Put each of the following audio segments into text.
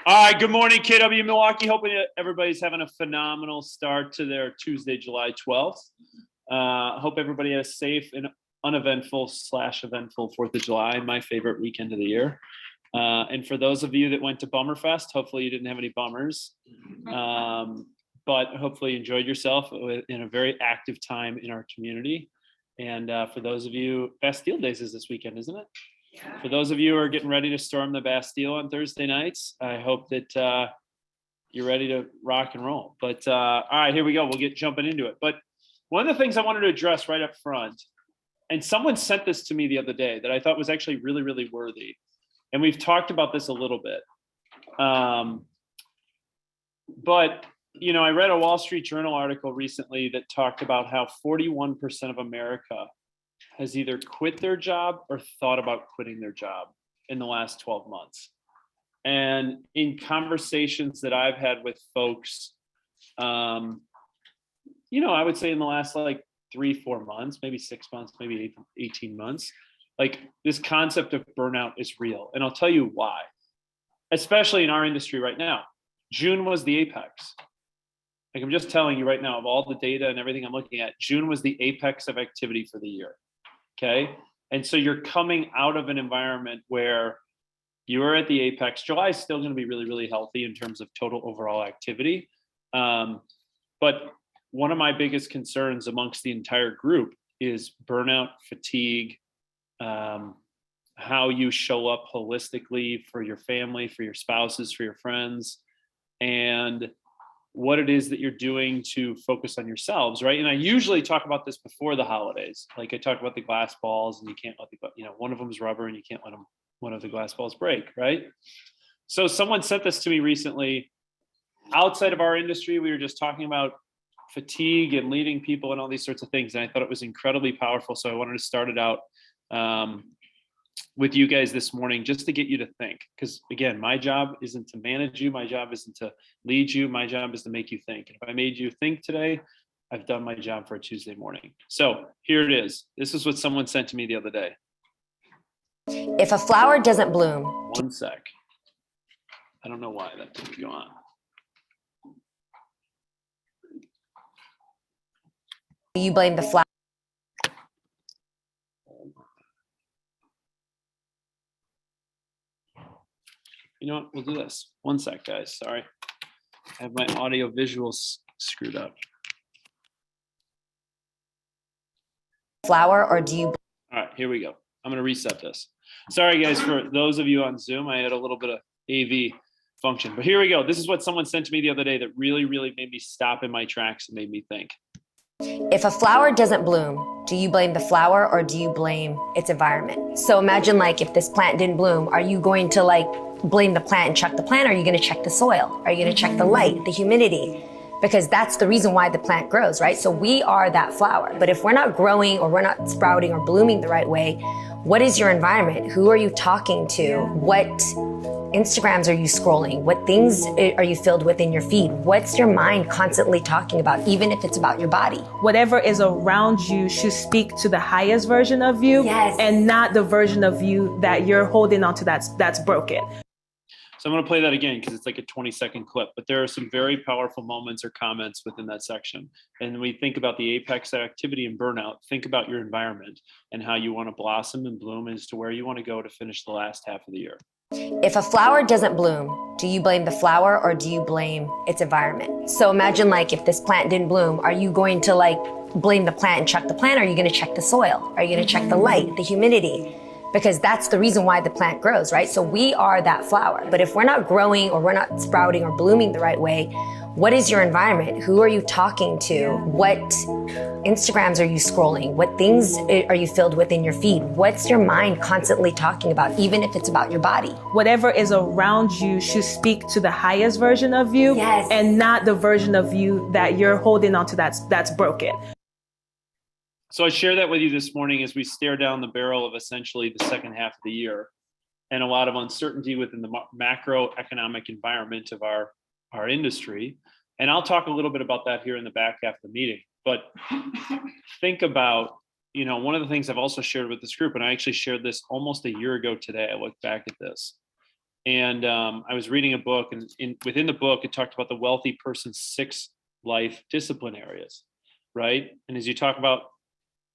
All right, good morning, KW Milwaukee. Hoping everybody's having a phenomenal start to their Tuesday, July 12th. Hope everybody has a safe and uneventful/eventful 4th of July, my favorite weekend of the year. And for those of you that went to Bummerfest, hopefully you didn't have any bummers, but hopefully you enjoyed yourself in a very active time in our community. And for those of you, Bastille Days is this weekend, isn't it? Yeah. For those of you who are getting ready to storm the Bastille on Thursday nights, I hope that you're ready to rock and roll. But all right, here we go. We'll get jumping into it. But one of the things I wanted to address right up front, and someone sent this to me the other day that I thought was actually really, really worthy. And we've talked about this a little bit. But, you know, I read a Wall Street Journal article recently that talked about how 41% of America has either quit their job or thought about quitting their job in the last 12 months. And in conversations that I've had with folks, you know, I would say in the last like 3-4 months, maybe 6 months, maybe 18 months, like this concept of burnout is real. And I'll tell you why, especially in our industry right now. June was the apex. Like I'm just telling you right now, of all the data and everything I'm looking at, June was the apex of activity for the year. Okay. And so you're coming out of an environment where you are at the apex. July is still going to be really, really healthy in terms of total overall activity. But one of my biggest concerns amongst the entire group is burnout, fatigue, how you show up holistically for your family, for your spouses, for your friends, and what it is that you're doing to focus on yourselves, right? And I usually talk about this before the holidays. Like I talk about the glass balls, and you can't let one of them is rubber, and you can't let one of the glass balls break, right? So someone sent this to me recently. Outside of our industry, we were just talking about fatigue and leading people and all these sorts of things, and I thought it was incredibly powerful. So I wanted to start it out with you guys this morning, just to get you to think. Because again, my job isn't to manage you. My job isn't to lead you. My job is to make you think. And if I made you think today, I've done my job for a Tuesday morning. So here it is. This is what someone sent to me the other day. If a flower doesn't bloom. One sec. I don't know why that didn't go on. You blame the flower. You know what? We'll do this. One sec, guys. Sorry. I have my audio visuals screwed up. Flower, or do you? All right, here we go. I'm going to reset this. Sorry, guys, for those of you on Zoom. I had a little bit of AV function. But here we go. This is what someone sent to me the other day that really, really made me stop in my tracks and made me think. If a flower doesn't bloom, do you blame the flower or do you blame its environment? So imagine like if this plant didn't bloom, are you going to like blame the plant and check the plant? Or are you going to check the soil? Are you going to check the light, the humidity? Because that's the reason why the plant grows, right? So we are that flower. But if we're not growing or we're not sprouting or blooming the right way, what is your environment? Who are you talking to? What Instagrams are you scrolling? What things are you filled with in your feed? What's your mind constantly talking about, even if it's about your body? Whatever is around you should speak to the highest version of you, yes, and not the version of you that you're holding on to that's broken. So I'm going to play that again because it's like a 20-second clip, but there are some very powerful moments or comments within that section. And when we think about the apex activity and burnout, think about your environment and how you want to blossom and bloom as to where you want to go to finish the last half of the year. If a flower doesn't bloom, do you blame the flower or do you blame its environment? So imagine like if this plant didn't bloom, are you going to like blame the plant and check the plant? Or are you going to check the soil? Are you going to check the light, the humidity? Because that's the reason why the plant grows, right? So we are that flower. But if we're not growing or we're not sprouting or blooming the right way, what is your environment? Who are you talking to? What Instagrams are you scrolling? What things are you filled with in your feed? What's your mind constantly talking about, even if it's about your body? Whatever is around you should speak to the highest version of you, yes, and not the version of you that you're holding on to that's broken. So I share that with you this morning as we stare down the barrel of essentially the second half of the year and a lot of uncertainty within the macroeconomic environment of our industry. And I'll talk a little bit about that here in the back half of the meeting. But think about, you know, one of the things I've also shared with this group, and I actually shared this almost a year ago today, I look back at this, And I was reading a book, and within the book, it talked about the wealthy person's 6 life discipline areas, right? And as you talk about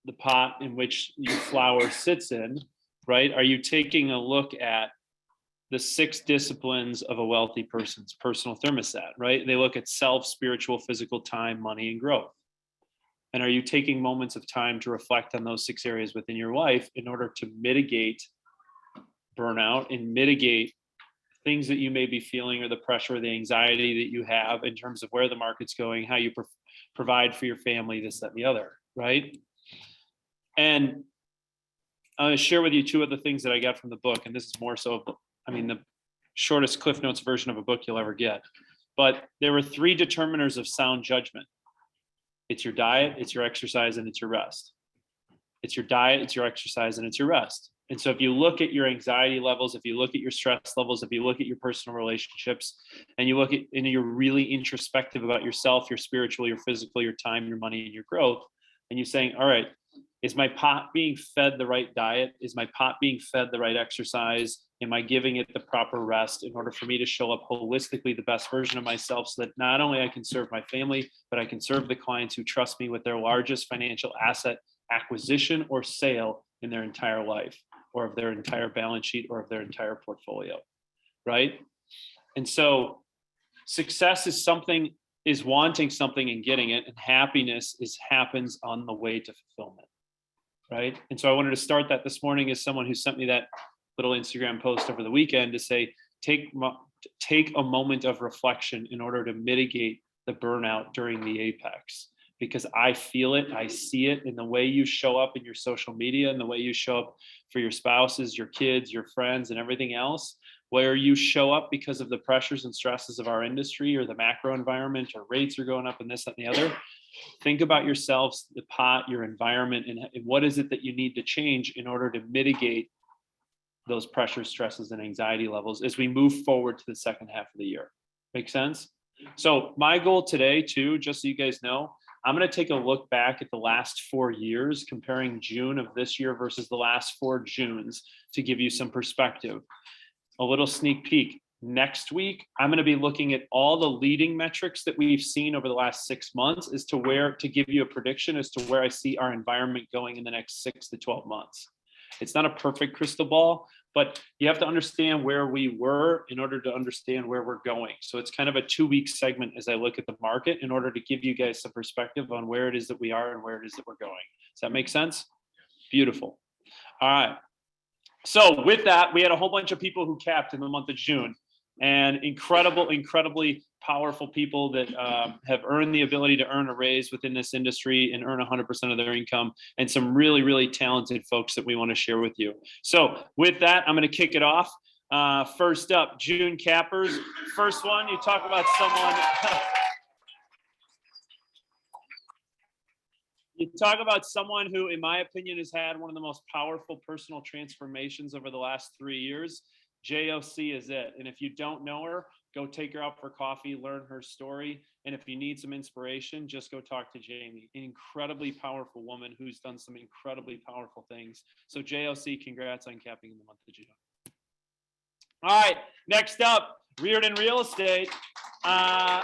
the pot in which your flower sits in, right? Are you taking a look at the 6 disciplines of a wealthy person's personal thermostat, right? They look at self, spiritual, physical, time, money, and growth. And are you taking moments of time to reflect on those 6 areas within your life in order to mitigate burnout and mitigate things that you may be feeling, or the pressure or the anxiety that you have in terms of where the market's going, how you provide for your family, this, that, and the other, right? And I'm going to share with you 2 other things that I got from the book. And this is more so, the shortest Cliff Notes version of a book you'll ever get. But there were 3 determiners of sound judgment. It's your diet, it's your exercise, and it's your rest. It's your diet, it's your exercise, and it's your rest. And so if you look at your anxiety levels, if you look at your stress levels, if you look at your personal relationships, and you look at, and you're really introspective about yourself, your spiritual, your physical, your time, your money, and your growth, and you're saying, all right, is my pot being fed the right diet? Is my pot being fed the right exercise? Am I giving it the proper rest in order for me to show up holistically the best version of myself, so that not only I can serve my family, but I can serve the clients who trust me with their largest financial asset acquisition or sale in their entire life, or of their entire balance sheet, or of their entire portfolio, right? And so success is wanting something and getting it, and happiness happens on the way to fulfillment, right? And so I wanted to start that this morning as someone who sent me that little Instagram post over the weekend to say, take a moment of reflection in order to mitigate the burnout during the apex. Because I feel it, I see it in the way you show up in your social media, and the way you show up for your spouses, your kids, your friends, and everything else, where you show up because of the pressures and stresses of our industry, or the macro environment, or rates are going up, and this, that, and the other. Think about yourselves, the pot, your environment, and what is it that you need to change in order to mitigate those pressures, stresses, and anxiety levels as we move forward to the second half of the year. Make sense? So my goal today, too, just so you guys know, I'm going to take a look back at the last 4 years, comparing June of this year versus the last 4 Junes, to give you some perspective. A little sneak peek. Next week, I'm going to be looking at all the leading metrics that we've seen over the last 6 months as to where, to give you a prediction as to where I see our environment going in the next 6 to 12 months. It's not a perfect crystal ball, but you have to understand where we were in order to understand where we're going. So it's kind of a 2-week segment as I look at the market, in order to give you guys some perspective on where it is that we are and where it is that we're going. Does that make sense? Beautiful. All right. So with that, we had a whole bunch of people who capped in the month of June, and incredibly powerful people that have earned the ability to earn a raise within this industry and earn 100% of their income, and some really talented folks that we want to share with you. So with that, I'm going to kick it off. First up, June cappers. First one, you talk about someone. You talk about someone who, in my opinion, has had one of the most powerful personal transformations over the last 3 years. JOC is it. And if you don't know her, go take her out for coffee, learn her story. And if you need some inspiration, just go talk to Jamie, an incredibly powerful woman who's done some incredibly powerful things. So JOC, congrats on capping in the month of June. All right, next up, Reardon Real Estate. For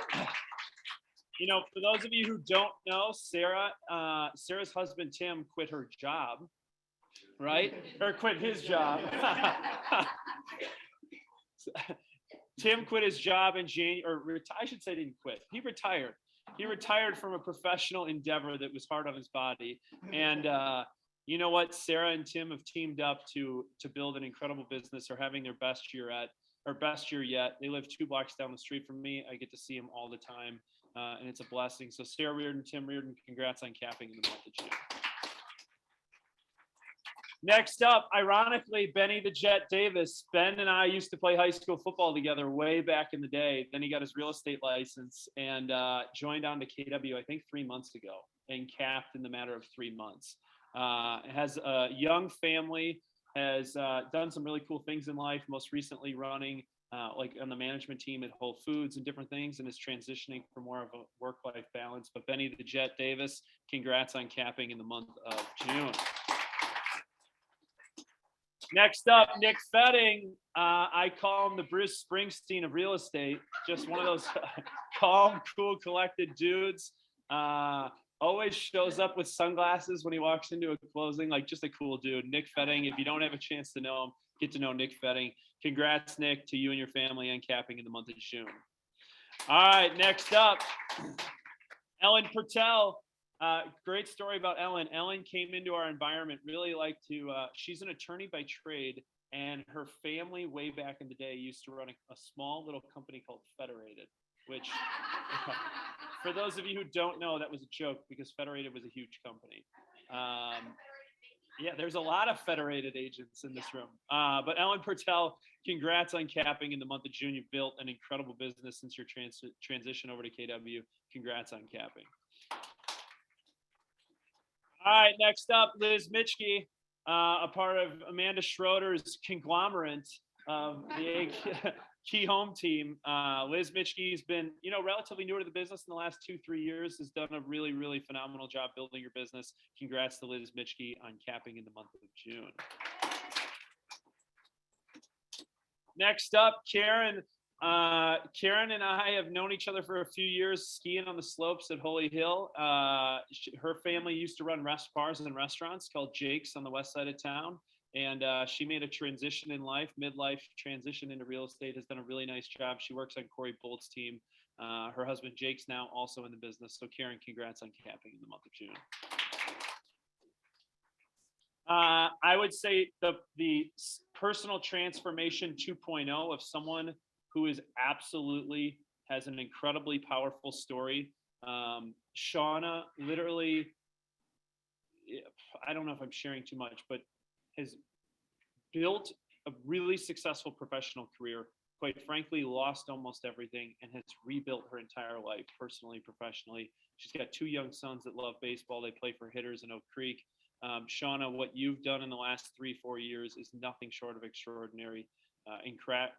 those of you who don't know, Sarah's husband, Tim, quit her job, right? Or quit his job. Tim quit his job in January, or I should say didn't quit. He retired. He retired from a professional endeavor that was hard on his body. And you know what? Sarah and Tim have teamed up to build an incredible business. They're having their best year yet. They live 2 blocks down the street from me. I get to see them all the time. And it's a blessing. So Sarah Reardon, Tim Reardon, congrats on capping in the month of June. Next up, ironically, Benny the Jet Davis. Ben and I used to play high school football together way back in the day. Then he got his real estate license and joined on to KW, I think 3 months ago, and capped in the matter of 3 months. Has a young family, has done some really cool things in life, most recently running like on the management team at Whole Foods and different things, and is transitioning for more of a work-life balance. But Benny the Jet Davis, congrats on capping in the month of June. Next up, Nick Fetting. I call him the Bruce Springsteen of real estate. Just one of those calm, cool, collected dudes. Always shows up with sunglasses when he walks into a closing, like just a cool dude. Nick Fetting, if you don't have a chance to know him, get to know Nick Fetting. Congrats, Nick, to you and your family on capping in the month of June. All right, next up, Ellen Pertel. Great story about Ellen. Ellen came into our environment, really like to, she's an attorney by trade, and her family way back in the day used to run a small little company called Federated, which for those of you who don't know, that was a joke because Federated was a huge company. Yeah, there's a lot of Federated agents in this room. But Ellen Pertel, congrats on capping in the month of June. You've built an incredible business since your transition over to KW. Congrats on capping. All right, next up, Liz Mitchke, a part of Amanda Schroeder's conglomerate of the Key Home team. Liz Mitchke's been, relatively newer to the business in the last 2-3 years, has done a really, really phenomenal job building your business. Congrats to Liz Mitchke on capping in the month of June. Next up, Karen. Karen and I have known each other for a few years skiing on the slopes at Holy Hill. Her family used to run bars and restaurants called Jake's on the west side of town. And she made a transition in life, midlife transition into real estate, has done a really nice job. She works on Corey Bolt's team. Her husband, Jake's now also in the business. So Karen, congrats on capping in the month of June. I would say the personal transformation 2.0 of someone who is absolutely has an incredibly powerful story. Shauna literally, I don't know if I'm sharing too much, but has built a really successful professional career, quite frankly, lost almost everything and has rebuilt her entire life, personally, professionally. She's got 2 young sons that love baseball. They play for Hitters in Oak Creek. Shauna, what you've done in the last 3-4 years is nothing short of extraordinary.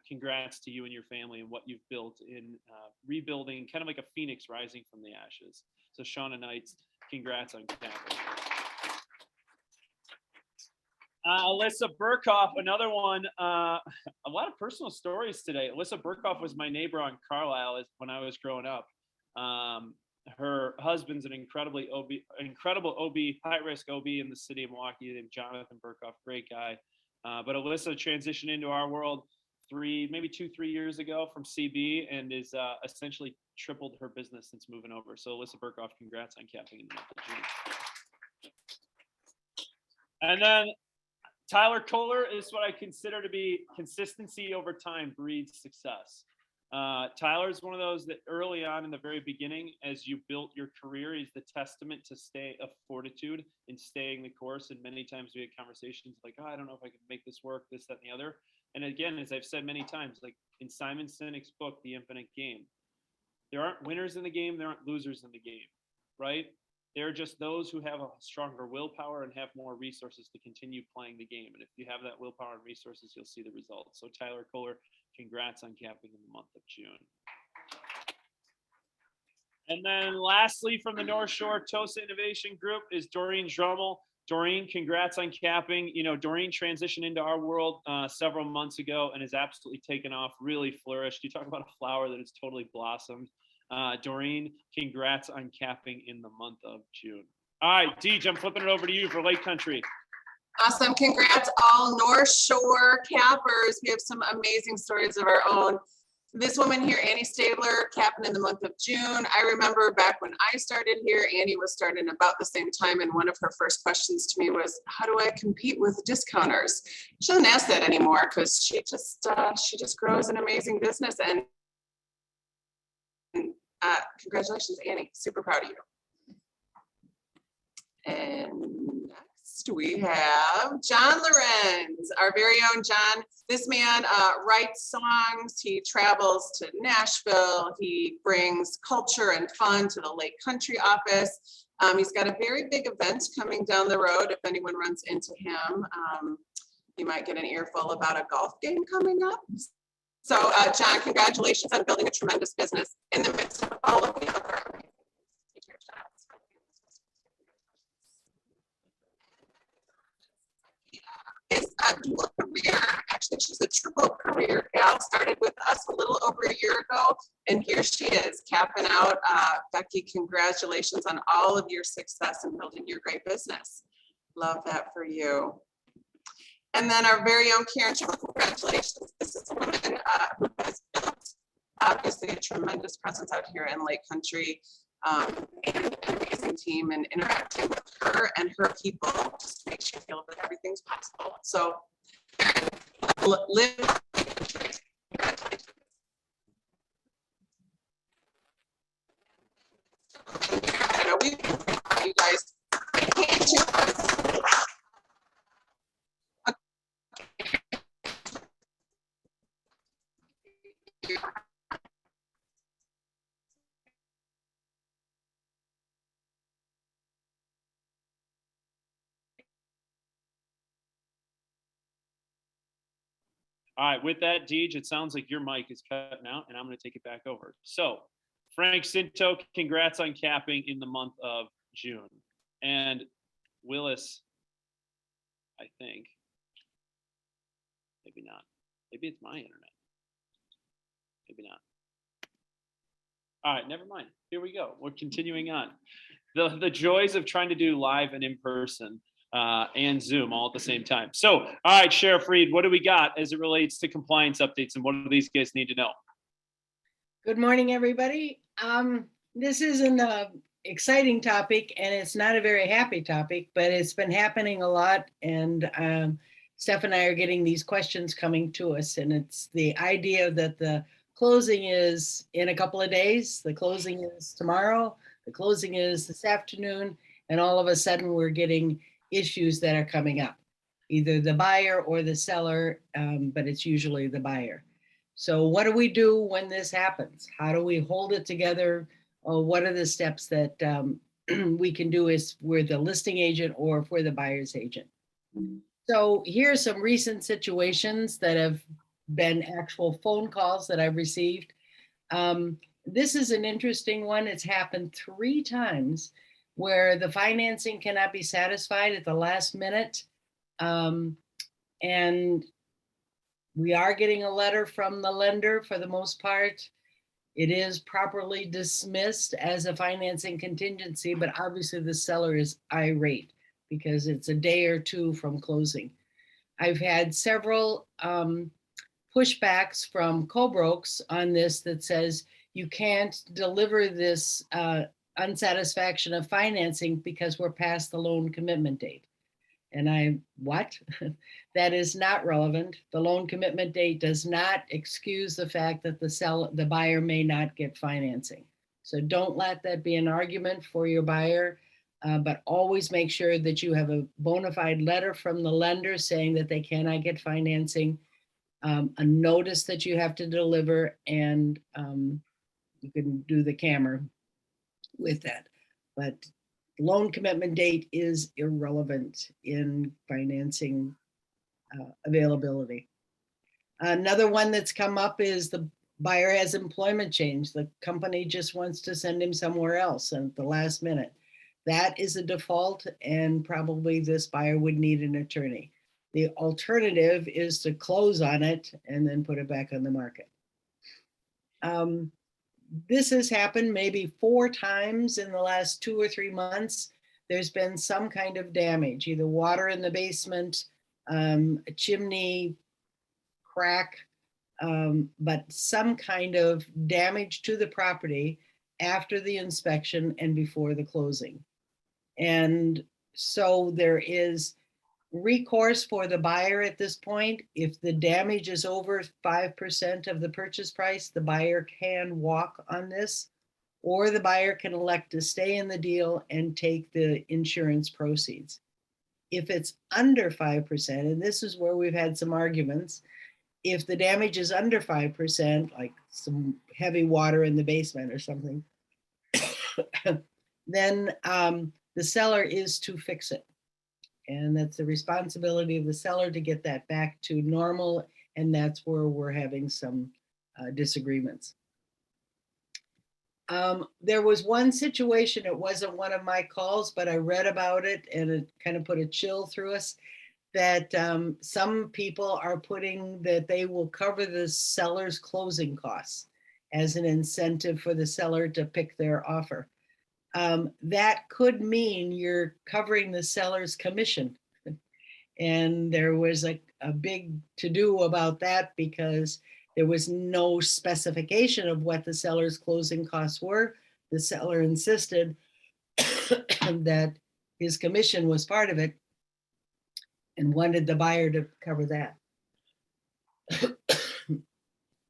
Congrats to you and your family and what you've built in rebuilding, kind of like a phoenix rising from the ashes. So Shauna Knights, congrats on capping. Alyssa Burkhoff, another one. A lot of personal stories today. Alyssa Burkhoff was my neighbor on Carlisle when I was growing up. Her husband's an incredible OB, high-risk OB in the city of Milwaukee named Jonathan Burkhoff, great guy. But Alyssa transitioned into our world 2-3 years ago from CB and is essentially tripled her business since moving over. So Alyssa Burkhoff, congrats on capping in the month of June. And then Tyler Kohler is what I consider to be consistency over time breeds success. Tyler is one of those that early on in the very beginning, as you built your career, he's the testament to of fortitude and staying the course. And many times we had conversations like, I don't know if I can make this work, this, that, and the other. And again, as I've said many times, like in Simon Sinek's book, The Infinite Game, there aren't winners in the game, there aren't losers in the game, right? They're just those who have a stronger willpower and have more resources to continue playing the game. And if you have that willpower and resources, you'll see the results. So Tyler Kohler, congrats on capping in the month of June. And then lastly, from the North Shore TOSA Innovation Group is Doreen Drummel. Doreen, congrats on capping. Doreen transitioned into our world several months ago and has absolutely taken off, really flourished. You talk about a flower that has totally blossomed. Doreen, congrats on capping in the month of June. All right, Deej, I'm flipping it over to you for Lake Country. Awesome. Congrats all North Shore cappers. We have some amazing stories of our own. This woman here, Annie Stabler, capping in the month of June. I remember back when I started here, Annie was starting about the same time, and one of her first questions to me was, how do I compete with discounters? She doesn't ask that anymore because she just grows an amazing business. And congratulations, Annie. Super proud of you. And next we have John Lorenz, our very own John. This man writes songs. He travels to Nashville. He brings culture and fun to the Lake Country office. He's got a very big event coming down the road. If anyone runs into him, you might get an earful about a golf game coming up. So, John, congratulations on building a tremendous business in the midst of all of the other. Is a dual think she's a triple career gal, started with us a little over a year ago, and here she is capping out. Becky, congratulations on all of your success in building your great business. Love that for you. And then our very own Karen, congratulations. This is a woman who has built obviously a tremendous presence out here in Lake Country, and an amazing team, and interacting with her and her people just makes you feel that everything's possible. So live. Congratulations. I know we you guys. All right, with that, Deej, it sounds like your mic is cutting out, and I'm going to take it back over. So, Frank Cinto, congrats on capping in the month of June. And Willis, I think, maybe not. Maybe it's my internet. Maybe not. All right, never mind. Here we go. We're continuing on. The joys of trying to do live and in person and Zoom all at the same time. So, all right, Sheriff Reed, what do we got as it relates to compliance updates, and what do these guys need to know? Good morning, everybody. This is an exciting topic, and it's not a very happy topic, but it's been happening a lot. And Steph and I are getting these questions coming to us, and it's the idea that the closing is in a couple of days, the closing is tomorrow, the closing is this afternoon, and all of a sudden we're getting issues that are coming up, either the buyer or the seller, but it's usually the buyer. So what do we do when this happens? How do we hold it together? What are the steps that we can do if we're the listing agent or if we're the buyer's agent? So here's some recent situations that have been actual phone calls that I've received. This is an interesting one. It's happened 3 times where the financing cannot be satisfied at the last minute. And we are getting a letter from the lender for the most part. It is properly dismissed as a financing contingency, but obviously the seller is irate because it's a day or 2 from closing. I've had several pushbacks from co-brokes on this that says you can't deliver this unsatisfaction of financing because we're past the loan commitment date. And what? That is not relevant. The loan commitment date does not excuse the fact that the buyer may not get financing. So don't let that be an argument for your buyer, but always make sure that you have a bona fide letter from the lender saying that they cannot get financing, a notice that you have to deliver, and you can do the camera with that. But loan commitment date is irrelevant in financing availability. Another one that's come up is the buyer has employment change. The company just wants to send him somewhere else at the last minute. That is a default, and probably this buyer would need an attorney. The alternative is to close on it and then put it back on the market. This has happened maybe 4 times in the last 2 or 3 months. There's been some kind of damage, either water in the basement, a chimney crack, but some kind of damage to the property after the inspection and before the closing. And so there is recourse for the buyer at this point. If the damage is over 5% of the purchase price, the buyer can walk on this, or the buyer can elect to stay in the deal and take the insurance proceeds. If it's under 5%, and this is where we've had some arguments, if the damage is under 5%, like some heavy water in the basement or something, then the seller is to fix it. And that's the responsibility of the seller to get that back to normal. And that's where we're having some disagreements. There was one situation, it wasn't one of my calls, but I read about it and it kind of put a chill through us. that some people are putting that they will cover the seller's closing costs as an incentive for the seller to pick their offer. That could mean you're covering the seller's commission. And there was a big to-do about that because there was no specification of what the seller's closing costs were. The seller insisted that his commission was part of it and wanted the buyer to cover that.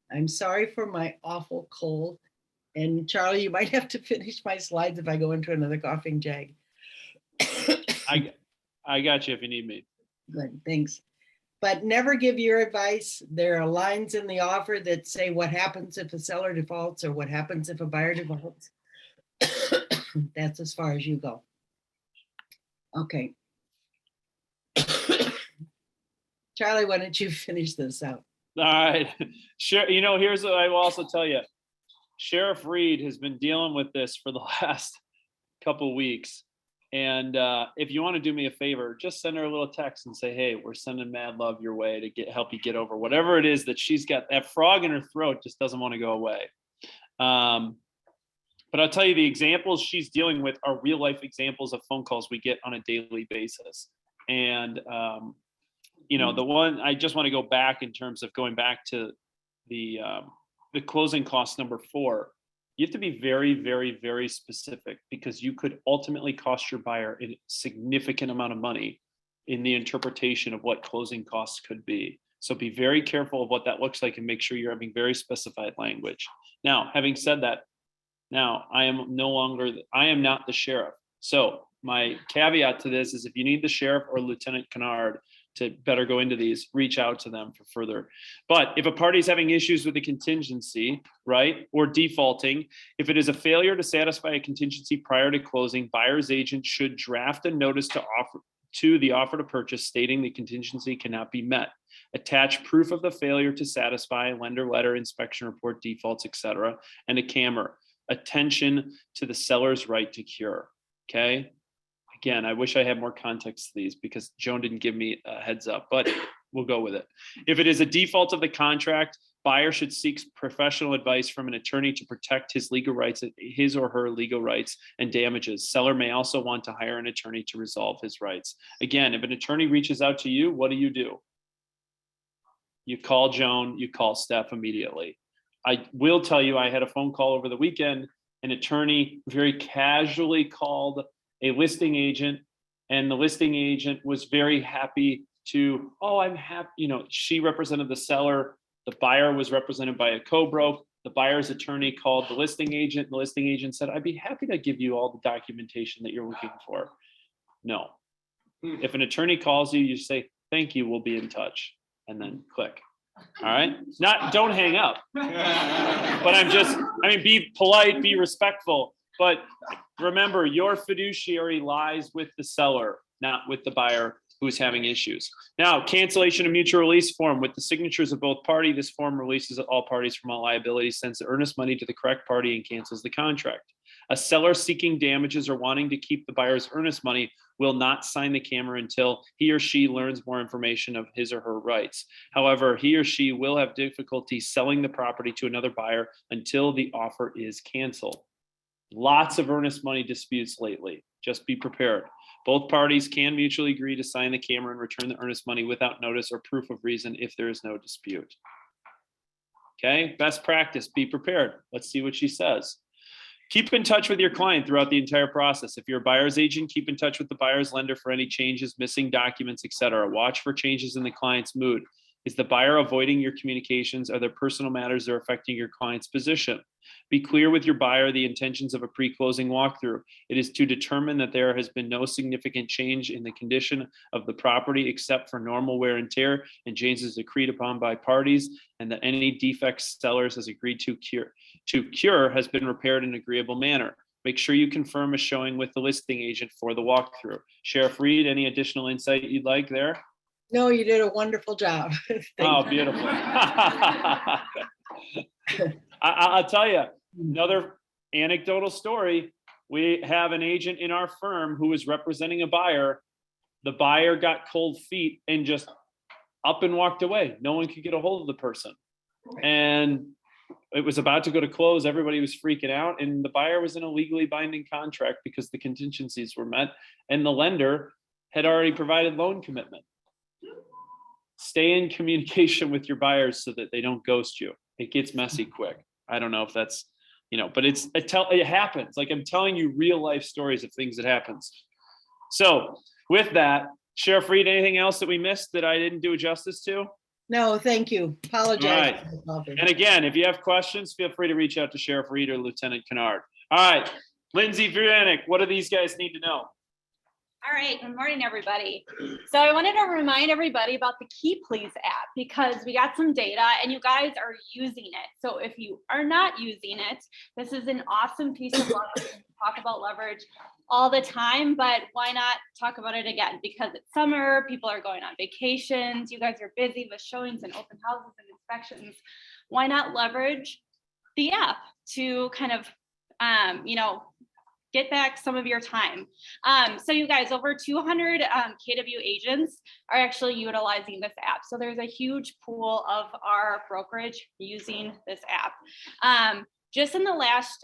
I'm sorry for my awful cold. And Charlie, you might have to finish my slides if I go into another coughing jag. I got you if you need me. Good, thanks. But never give your advice. There are lines in the offer that say what happens if a seller defaults or what happens if a buyer defaults. That's as far as you go. Okay. Charlie, why don't you finish this out? All right. Sure. You know, here's what I will also tell you. Sheriff Reed has been dealing with this for the last couple weeks. And if you want to do me a favor, just send her a little text and say, hey, we're sending mad love your way to help you get over whatever it is that she's got. That frog in her throat just doesn't want to go away. But I'll tell you, the examples she's dealing with are real life examples of phone calls we get on a daily basis. And, you know, the one I just want to go back in terms of going back to the closing cost number 4. You have to be very, very, very specific because you could ultimately cost your buyer a significant amount of money in the interpretation of what closing costs could be. So be very careful of what that looks like and make sure you're having very specified language. Now, having said that, now I am not the sheriff. So my caveat to this is if you need the sheriff or Lieutenant Kennard to better go into these, reach out to them for further. But if a party is having issues with the contingency, right, or defaulting, if it is a failure to satisfy a contingency prior to closing, buyer's agent should draft a notice to the offer to purchase stating the contingency cannot be met. Attach proof of the failure to satisfy, lender letter, inspection report, defaults, etc., and a camera. Attention to the seller's right to cure. Okay. Again, I wish I had more context to these because Joan didn't give me a heads up, but we'll go with it. If it is a default of the contract, buyer should seek professional advice from an attorney to protect his legal rights, his or her legal rights and damages. Seller may also want to hire an attorney to resolve his rights. Again, if an attorney reaches out to you, what do? You call Joan, you call Steph immediately. I will tell you, I had a phone call over the weekend. An attorney very casually called a listing agent, and the listing agent was very happy to, I'm happy, you know, she represented the seller, the buyer was represented by a co-broke, the buyer's attorney called the listing agent, and the listing agent said, I'd be happy to give you all the documentation that you're looking for. No. If an attorney calls you, you say, thank you, we'll be in touch, and then click. All right, don't hang up, but be polite, be respectful, but remember your fiduciary lies with the seller, not with the buyer who's having issues. Now, cancellation of mutual release form with the signatures of both parties. This form releases all parties from all liability, sends the earnest money to the correct party and cancels the contract. A seller seeking damages or wanting to keep the buyer's earnest money will not sign the camera until he or she learns more information of his or her rights. However, he or she will have difficulty selling the property to another buyer until the offer is canceled. Lots of earnest money disputes lately. Just be prepared. Both parties can mutually agree to sign the camera and return the earnest money without notice or proof of reason if there is no dispute. Okay, best practice, be prepared. Let's see what she says. Keep in touch with your client throughout the entire process. If you're a buyer's agent, keep in touch with the buyer's lender for any changes, missing documents, etc. Watch for changes in the client's mood. Is the buyer avoiding your communications? Are there personal matters that are affecting your client's position? Be clear with your buyer the intentions of a pre-closing walkthrough. It is to determine that there has been no significant change in the condition of the property except for normal wear and tear and changes agreed upon by parties, and that any defects sellers has agreed to cure has been repaired in an agreeable manner. Make sure you confirm a showing with the listing agent for the walkthrough. Sheriff Reed, any additional insight you'd like there? No, you did a wonderful job. Oh, beautiful. I'll tell you another anecdotal story. We have an agent in our firm who is representing a buyer, The buyer got cold feet and just up and walked away. No one could get a hold of the person. And it was about to go to close. Everybody was freaking out. And the buyer was in a legally binding contract because the contingencies were met. And the lender had already provided loan commitment. Stay in communication with your buyers so that they don't ghost you. It gets messy quick. I don't know if that's, but it happens. Like, I'm telling you real life stories of things that happens. So with that, Sheriff Reed, anything else that we missed that I didn't do justice to? No, thank you. Apologize. All right. And again, if you have questions, feel free to reach out to Sheriff Reed or Lieutenant Kennard. All right, Lindsay Vrianek, what do these guys need to know? All right, good morning, everybody. So I wanted to remind everybody about the Key Please app because we got some data and you guys are using it. So if you are not using it, this is an awesome piece of leverage. We talk about leverage all the time, but why not talk about it again? Because it's summer, people are going on vacations, you guys are busy with showings and open houses and inspections. Why not leverage the app to kind of, get back some of your time. So you guys, over 200 KW agents are actually utilizing this app. So there's a huge pool of our brokerage using this app. Just in the last,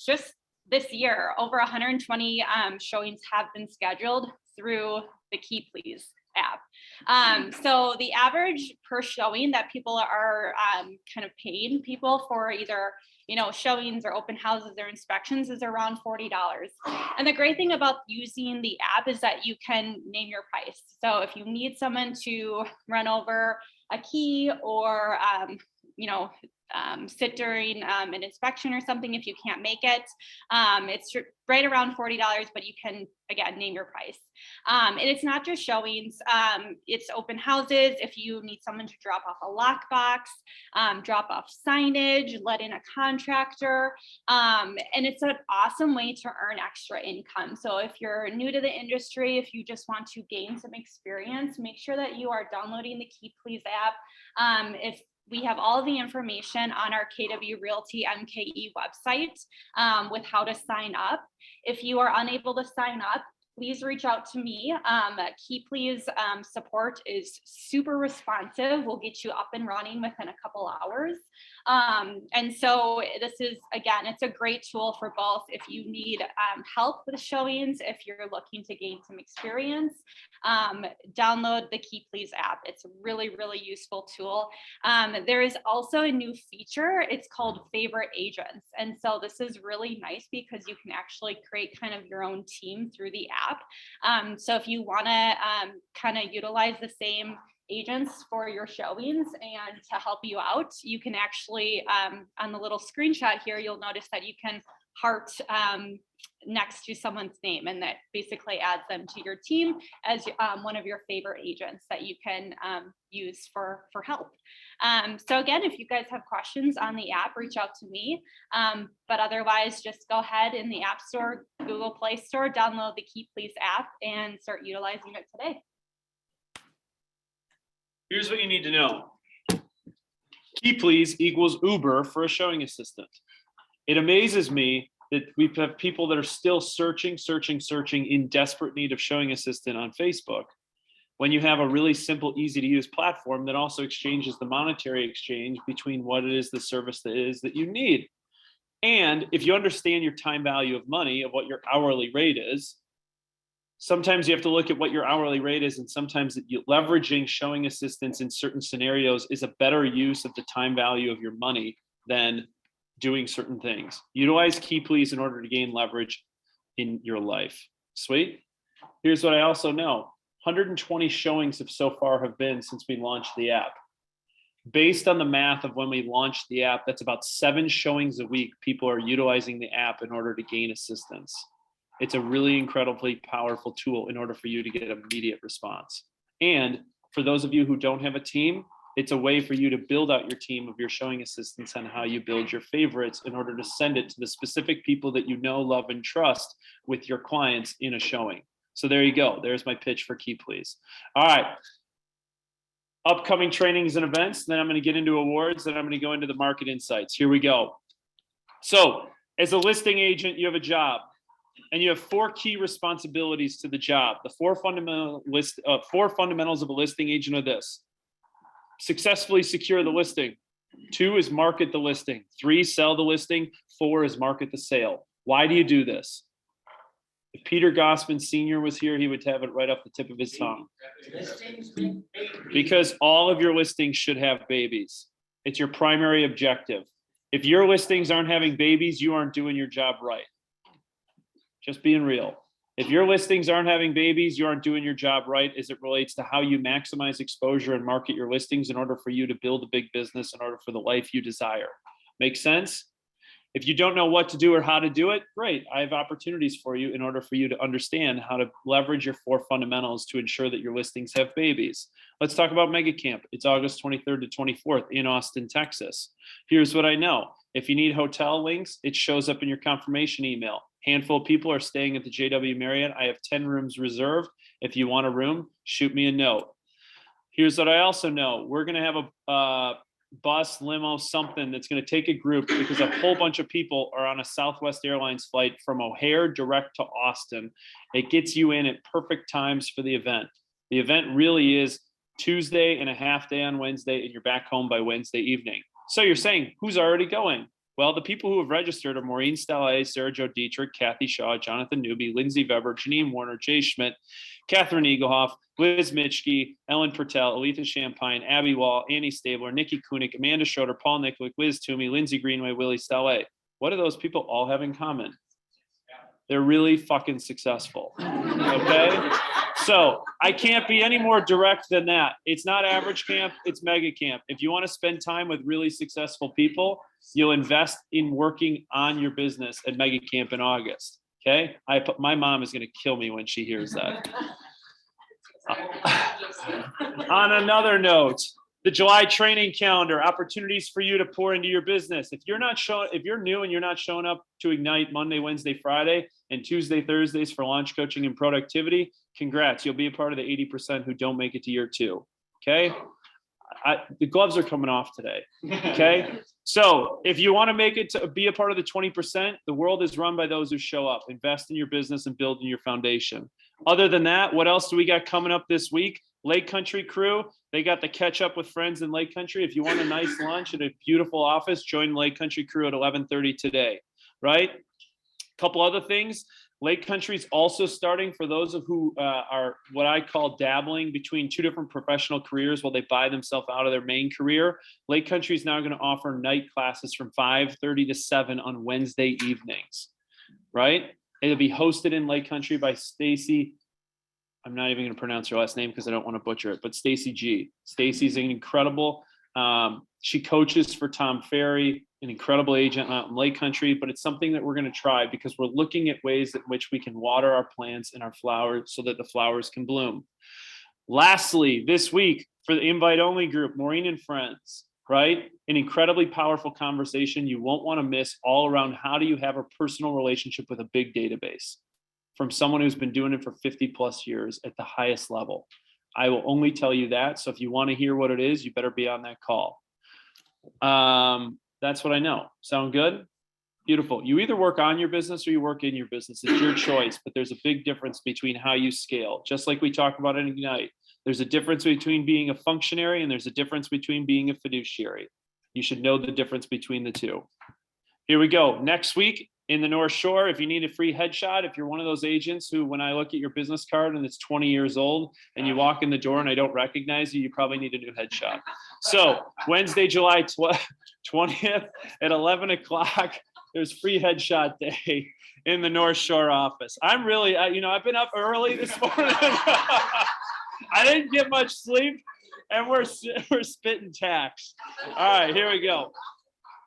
just this year, over 120 showings have been scheduled through the Key Please app. So the average per showing that people are kind of paying people for either showings or open houses or inspections is around $40. And the great thing about using the app is that you can name your price. So if you need someone to run over a key or sit during an inspection or something, if you can't make it, it's right around $40, but you can, again, name your price. And it's not just showings, it's open houses. If you need someone to drop off a lockbox, drop off signage, let in a contractor, and it's an awesome way to earn extra income. So if you're new to the industry, if you just want to gain some experience, make sure that you are downloading the Key Please app. If we have all the information on our KW Realty MKE website with how to sign up. If you are unable to sign up, please reach out to me. Key Please support is super responsive. We'll get you up and running within a couple hours. And so this is, again, it's a great tool for both if you need help with showings, if you're looking to gain some experience, download the Key Please app. It's a really, really useful tool. There is also a new feature. It's called Favorite Agents. And so this is really nice because you can actually create kind of your own team through the app. So if you want to kind of utilize the same agents for your showings and to help you out, you can actually, on the little screenshot here, you'll notice that you can heart next to someone's name, and that basically adds them to your team as one of your favorite agents that you can use for help. So again, if you guys have questions on the app, reach out to me. But otherwise, just go ahead in the App Store, Google Play Store, download the Key Please app and start utilizing it today. Here's what you need to know. Key Please equals Uber for a showing assistant. It amazes me that we have people that are still searching in desperate need of showing assistant on Facebook, when you have a really simple, easy to use platform that also exchanges the monetary exchange between what it is, the service that is that you need. And if you understand your time value of money, of what your hourly rate is, sometimes you have to look at what your hourly rate is, and sometimes leveraging showing assistants in certain scenarios is a better use of the time value of your money than doing certain things. Utilize Key Please in order to gain leverage in your life. Sweet. Here's what I also know. 120 showings so far have been since we launched the app. Based on the math of when we launched the app, that's about 7 showings a week. People are utilizing the app in order to gain assistance. It's a really incredibly powerful tool in order for you to get immediate response. And for those of you who don't have a team, it's a way for you to build out your team of your showing assistants on how you build your favorites in order to send it to the specific people that you know, love, and trust with your clients in a showing. So there you go. There's my pitch for Key Please. All right. Upcoming trainings and events. Then I'm going to get into awards. Then I'm going to go into the market insights. Here we go. So as a listing agent, you have a job. and you have 4 key responsibilities to the job. The 4 fundamentals of a listing agent are this: successfully secure the listing. 2 is market the listing. 3, sell the listing. 4 is market the sale. Why do you do this? If Peter Gossman Sr. was here, he would have it right off the tip of his tongue. Because all of your listings should have babies. It's your primary objective. If your listings aren't having babies, you aren't doing your job right. Just being real. If your listings aren't having babies, you aren't doing your job right as it relates to how you maximize exposure and market your listings in order for you to build a big business, in order for the life you desire. Make sense? If you don't know what to do or how to do it, great. I have opportunities for you in order for you to understand how to leverage your 4 fundamentals to ensure that your listings have babies. Let's talk about Mega Camp. It's August 23rd to 24th in Austin, Texas. Here's what I know. If you need hotel links, it shows up in your confirmation email. Handful of people are staying at the JW Marriott. I have 10 rooms reserved. If you want a room, shoot me a note. Here's what I also know. We're going to have a bus, limo, something that's going to take a group, because a whole bunch of people are on a Southwest Airlines flight from O'Hare direct to Austin. It gets you in at perfect times for the event. The event really is Tuesday and a half day on Wednesday, and you're back home by Wednesday evening. So you're saying, who's already going? Well, the people who have registered are Maureen Stella, Sarah Jo Dietrich, Kathy Shaw, Jonathan Newby, Lindsay Weber, Janine Warner, Jay Schmidt, Catherine Eaglehoff, Liz Mitchke, Ellen Pertel, Aletha Champagne, Abby Wall, Annie Stabler, Nikki Kunik, Amanda Schroeder, Paul Nicklick, Liz Toomey, Lindsay Greenway, Willie Stella. What do those people all have in common? They're really fucking successful. Okay? So I can't be any more direct than that. It's not average camp, it's mega camp. If you want to spend time with really successful people, you'll invest in working on your business at mega camp in August. Okay? My mom is going to kill me when she hears that. On another note, the July training calendar, opportunities for you to pour into your business. If you're new and you're not showing up to Ignite Monday, Wednesday, Friday, and Tuesday, Thursdays for launch coaching and productivity, congrats. You'll be a part of the 80% who don't make it to year 2. Okay? The gloves are coming off today. Okay? So if you want to make it to be a part of the 20%, the world is run by those who show up. Invest in your business and build in your foundation. Other than that, what else do we got coming up this week? Lake Country crew, they got the catch up with friends in Lake Country. If you want a nice lunch at a beautiful office, join Lake Country crew at 11:30 today, right? A couple other things. Lake Country's also starting for those of who are what I call dabbling between 2 different professional careers while they buy themselves out of their main career. Lake Country is now going to offer night classes from 5:30 to 7 on Wednesday evenings, right? It'll be hosted in Lake Country by Stacy. I'm not even going to pronounce her last name because I don't want to butcher it, but Stacy G. Stacy's an incredible, she coaches for Tom Ferry, an incredible agent out in Lake Country, but it's something that we're going to try because we're looking at ways in which we can water our plants and our flowers so that the flowers can bloom. Lastly, this week for the invite only group, Maureen and friends, right? An incredibly powerful conversation you won't want to miss, all around how do you have a personal relationship with a big database from someone who's been doing it for 50 plus years at the highest level. I will only tell you that. So if you want to hear what it is, you better be on that call. That's what I know. Sound good? Beautiful. You either work on your business or you work in your business. It's your choice, but there's a big difference between how you scale. Just like we talked about in Ignite, there's a difference between being a functionary and there's a difference between being a fiduciary. You should know the difference between the two. Here we go. Next week in the North Shore, if you need a free headshot, if you're one of those agents who, when I look at your business card and it's 20 years old and you walk in the door and I don't recognize you, you probably need a new headshot. So Wednesday, July 20th at 11 o'clock, there's free headshot day in the North Shore office. I'm really, I've been up early this morning. I didn't get much sleep and we're spitting tax. All right, here we go.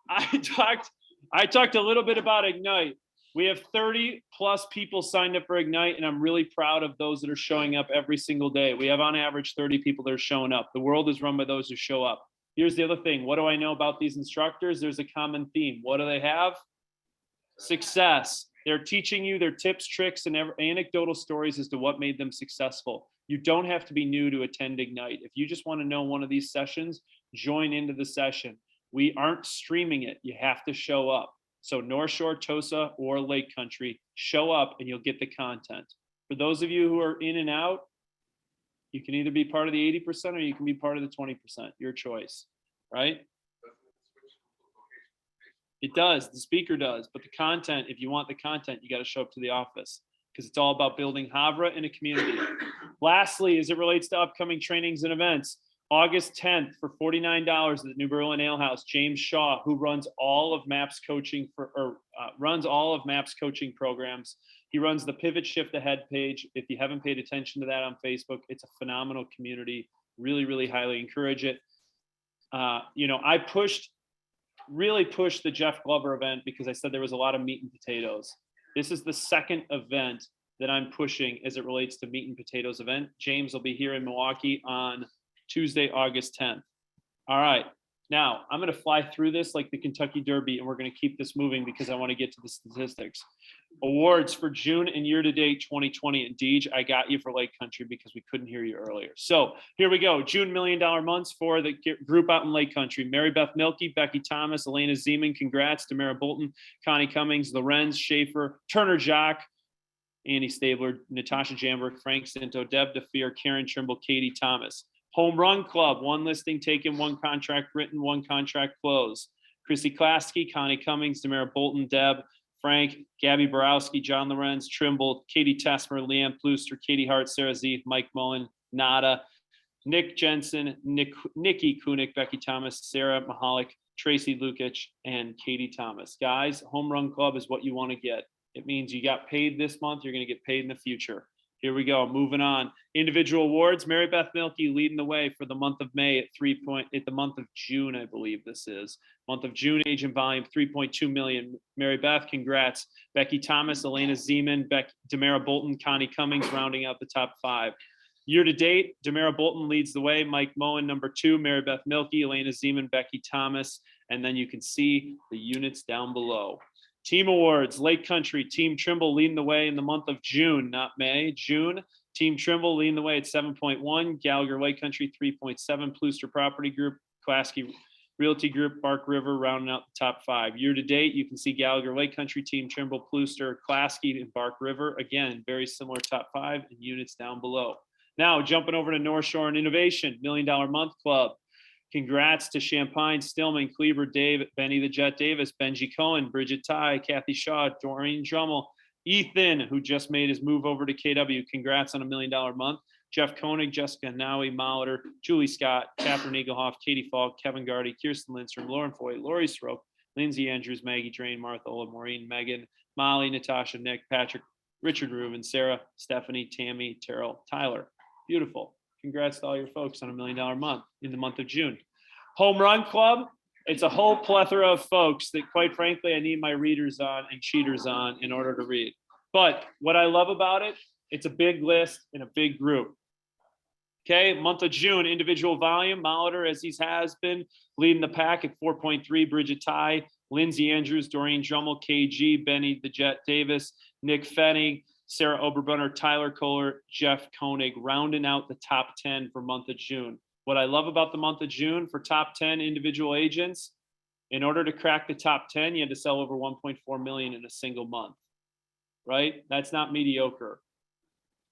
I talked a little bit about Ignite. We have 30 plus people signed up for Ignite, and I'm really proud of those that are showing up every single day. We have on average 30 people that are showing up. The world is run by those who show up. Here's the other thing. What do I know about these instructors? There's a common theme. What do they have? Success. They're teaching you their tips, tricks, and anecdotal stories as to what made them successful. You don't have to be new to attend Ignite. If you just want to know one of these sessions, join into the session. We aren't streaming it. You have to show up. So North Shore, Tosa, or Lake Country, show up and you'll get the content. For those of you who are in and out, you can either be part of the 80% or you can be part of the 20%, your choice, right? It does, the speaker does, but the content, if you want the content, you got to show up to the office because it's all about building Havre in a community. Lastly, as it relates to upcoming trainings and events, August 10th for $49 at the New Berlin Ale House, James Shaw, who runs all of MAPS coaching runs all of MAPS coaching programs. He runs the Pivot Shift Ahead page. If you haven't paid attention to that on Facebook, it's a phenomenal community. Really, really highly encourage it. You know, I really pushed the Jeff Glover event because I said there was a lot of meat and potatoes. This is the second event that I'm pushing as it relates to meat and potatoes event. James will be here in Milwaukee on Tuesday, August 10th. All right. Now, I'm going to fly through this like the Kentucky Derby, and we're going to keep this moving because I want to get to the statistics. Awards for June and year-to-date 2020. And Deej, I got you for Lake Country because we couldn't hear you earlier. So here we go. June $1 Million months for the group out in Lake Country. Mary Beth Milkey, Becky Thomas, Elena Zeman, congrats. Tamara Bolton, Connie Cummings, Lorenz Schaefer, Turner Jock, Andy Stabler, Natasha Jamberg, Frank Cinto, Deb DeFeer, Karen Trimble, Katie Thomas. Home Run Club, 1 listing taken, 1 contract written, 1 contract closed. Chrissy Klasky, Connie Cummings, Tamara Bolton, Deb, Frank, Gabby Borowski, John Lorenz, Trimble, Katie Tesmer, Leanne Plooster, Katie Hart, Sarah Zeeth, Mike Mullen, Nada, Nick Jensen, Nikki Kunik, Becky Thomas, Sarah Mahalik, Tracy Lukic, and Katie Thomas. Guys, Home Run Club is what you want to get. It means you got paid this month, you're going to get paid in the future. Here we go. Moving on. Individual awards. Mary Beth Milkey leading the way for the month of May at the month of June, I believe this is. Month of June, agent volume 3.2 million. Mary Beth, congrats. Becky Thomas, Elena Zeman, Damara Bolton, Connie Cummings rounding out the top 5. Year to date, Damara Bolton leads the way. Mike Moen, number 2. Mary Beth Milkey, Elena Zeman, Becky Thomas. And then you can see the units down below. Team awards, Lake Country, Team Trimble leading the way in the month of June, not May, June. Team Trimble leading the way at 7.1, Gallagher Lake Country 3.7, Plooster Property Group, Klasky Realty Group, Bark River rounding out the top 5. Year to date, you can see Gallagher Lake Country, Team Trimble, Plooster, Klasky, and Bark River. Again, very similar top 5 and units down below. Now jumping over to North Shore and Innovation, $1 Million Month Club. Congrats to Champagne, Stillman, Cleaver, Dave, Benny the Jet Davis, Benji Cohen, Bridget Ty, Kathy Shaw, Doreen Drummel, Ethan, who just made his move over to KW. Congrats on $1 Million month. Jeff Koenig, Jessica Nowie, Molitor, Julie Scott, Catherine Eaglehoff, Katie Falk, Kevin Gardy, Kirsten Lindstrom, Lauren Foy, Lori Stroke, Lindsay Andrews, Maggie Drain, Martha Ola, Maureen, Megan, Molly, Natasha, Nick, Patrick, Richard Rubin, Sarah, Stephanie, Tammy, Terrell, Tyler. Beautiful. Congrats to all your folks on $1 Million month in the month of June. Home Run Club. It's a whole plethora of folks that, quite frankly, I need my readers on and cheaters on in order to read. But what I love about it, it's a big list and a big group. Okay, month of June, individual volume. Molitor, as he has been, leading the pack at 4.3. Bridget Ty, Lindsay Andrews, Doreen Drummel, KG, Benny the Jet Davis, Nick Fenning, Sarah Oberbrunner, Tyler Kohler, Jeff Koenig, rounding out the top 10 for month of June. What I love about the month of June for top 10 individual agents, in order to crack the top 10, you had to sell over 1.4 million in a single month, right? That's not mediocre.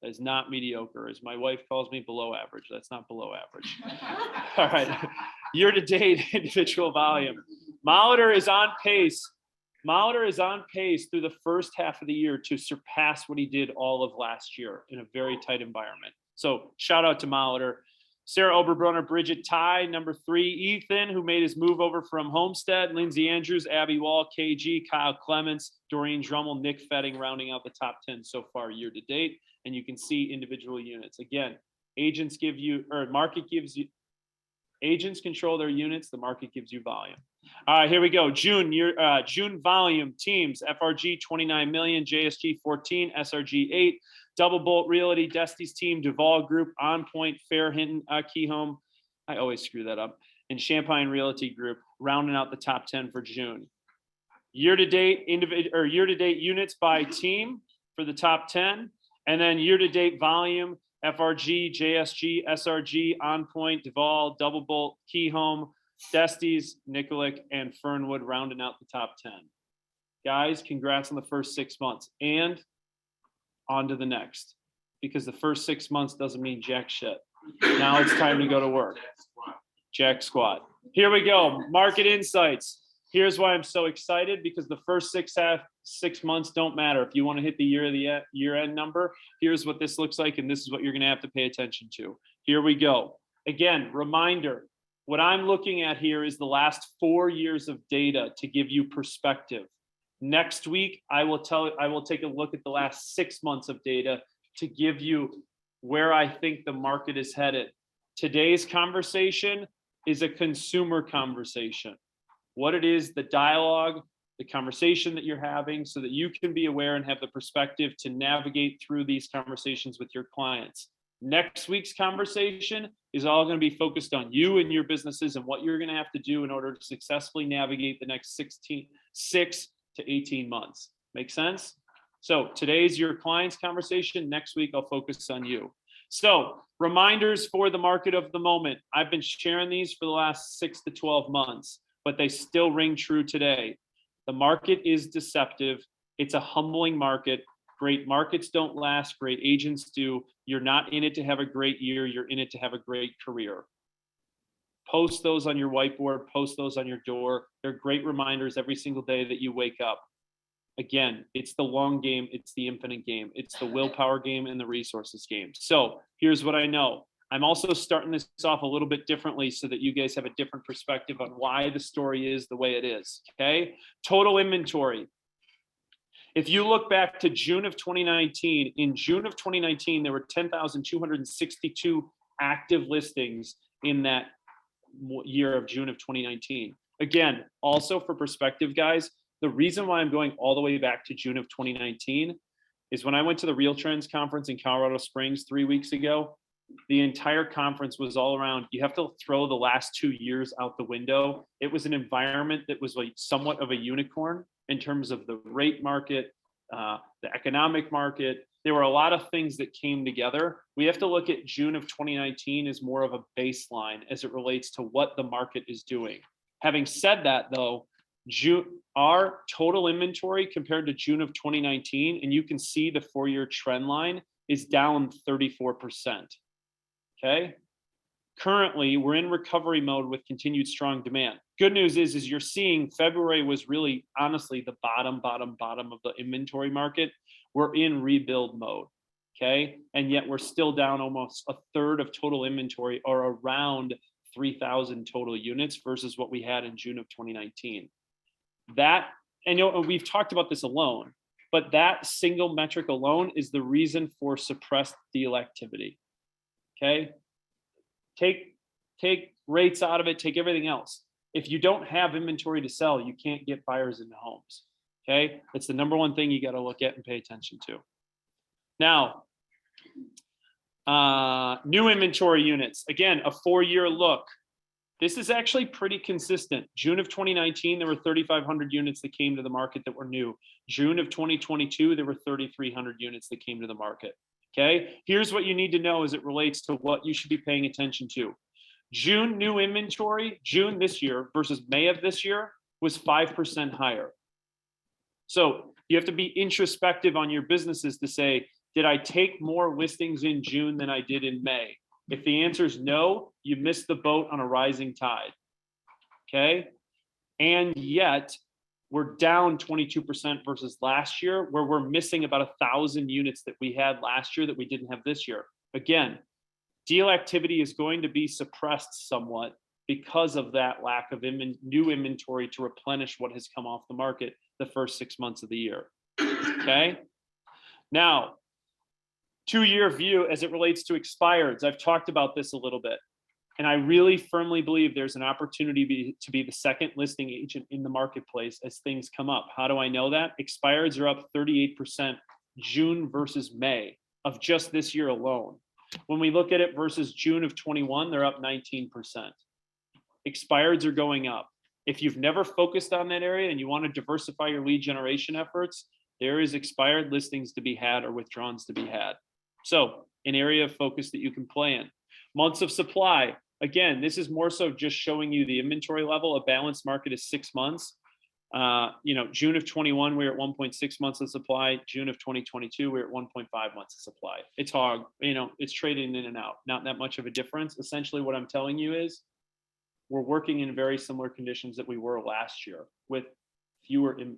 That is not mediocre. As my wife calls me, below average. That's not below average. All right. Year-to-date individual volume. Molitor is on pace. Molitor is on pace through the first half of the year to surpass what he did all of last year in a very tight environment. So shout out to Molitor. Sarah Oberbrunner, Bridget Ty, number 3. Ethan, who made his move over from Homestead. Lindsay Andrews, Abby Wall, KG, Kyle Clements, Doreen Drummel, Nick Fetting, rounding out the top 10 so far year to date. And you can see individual units. Again, agents give you, or market gives you, agents control their units, the market gives you volume. All right, here we go. June volume teams, FRG 29 million, JSG 14, SRG 8, Double Bolt Realty, Dusty's team, Duval Group, On Point, Fair Hinton, Keyhome, I always screw that up, and Champagne Realty Group, rounding out the top 10 for June. Year-to-date year-to-date units by team for the top 10, and then year-to-date volume, FRG, JSG, SRG, On Point, Duval, Double Bolt, Keyhome, Dusty's, Nikolic, and Fernwood rounding out the top 10. guys, congrats on the first 6 months, and on to the next, because the first 6 months doesn't mean jack shit. Now it's time to go to work. Jack squat. Here we go. Market insights. Here's why I'm so excited, because the first 6 months don't matter. If you want to hit the year-end number, here's what this looks like, and this is what you're going to have to pay attention to. Here we go. Again, reminder, what I'm looking at here is the last 4 years of data to give you perspective. Next week, I will take a look at the last 6 months of data to give you where I think the market is headed. Today's conversation is a consumer conversation. What it is, the dialogue, the conversation that you're having, so that you can be aware and have the perspective to navigate through these conversations with your clients. Next week's conversation is all going to be focused on you and your businesses and what you're going to have to do in order to successfully navigate the next 6 to 18 months. Make sense? So today's your client's conversation. Next week, I'll focus on you. So reminders for the market of the moment. I've been sharing these for the last 6 to 12 months, but they still ring true today. The market is deceptive. It's a humbling market. Great markets don't last. Great agents do. You're not in it to have a great year. You're in it to have a great career. Post those on your whiteboard. Post those on your door. They're great reminders every single day that you wake up. Again, it's the long game. It's the infinite game. It's the willpower game and the resources game. So here's what I know. I'm also starting this off a little bit differently so that you guys have a different perspective on why the story is the way it is. Okay. Total inventory. If you look back to June of 2019, in June of 2019, there were 10,262 active listings in that year of June of 2019. Again, also for perspective, guys, the reason why I'm going all the way back to June of 2019 is when I went to the Real Trends conference in Colorado Springs 3 weeks ago, the entire conference was all around, you have to throw the last 2 years out the window. It was an environment that was like somewhat of a unicorn in terms of the rate market, the economic market. There were a lot of things that came together. We have to look at June of 2019 as more of a baseline as it relates to what the market is doing. Having said that, though, our total inventory compared to June of 2019, and you can see the 4-year trend line is down 34%. Okay. Currently, we're in recovery mode with continued strong demand. Good news is you're seeing February was really, honestly, the bottom of the inventory market. We're in rebuild mode. Okay. And yet we're still down almost a third of total inventory, or around 3,000 total units versus what we had in June of 2019. That, and you know, we've talked about this alone, but that single metric alone is the reason for suppressed deal activity. Okay. Take rates out of it, take everything else. If you don't have inventory to sell, you can't get buyers into homes. Okay. It's the number one thing you got to look at and pay attention to. Now, new inventory units, again, a 4-year look. This is actually pretty consistent. June of 2019, there were 3,500 units that came to the market that were new. June of 2022, there were 3,300 units that came to the market. Okay, here's what you need to know as it relates to what you should be paying attention to. June new inventory, June this year versus May of this year, was 5% higher. So you have to be introspective on your businesses to say, did I take more listings in June than I did in May? If the answer is no, you missed the boat on a rising tide. Okay, and yet we're down 22% versus last year, where we're missing about 1,000 units that we had last year that we didn't have this year. Again, deal activity is going to be suppressed somewhat because of that lack of new inventory to replenish what has come off the market the first 6 months of the year. Okay. Now, 2-year view as it relates to expireds. I've talked about this a little bit, and I really firmly believe there's an opportunity to be the second listing agent in the marketplace as things come up. How do I know that? Expireds are up 38% June versus May of just this year alone. When we look at it versus June of 21, they're up 19%. Expireds are going up. If you've never focused on that area and you want to diversify your lead generation efforts, there is expired listings to be had or withdrawals to be had. So an area of focus that you can play in. Months of supply. Again, this is more so just showing you the inventory level. A balanced market is 6 months. June of 21, we were at 1.6 months of supply. June of 2022, we we're at 1.5 months of supply. It's hard, it's trading in and out, not that much of a difference. Essentially what I'm telling you is we're working in very similar conditions that we were last year with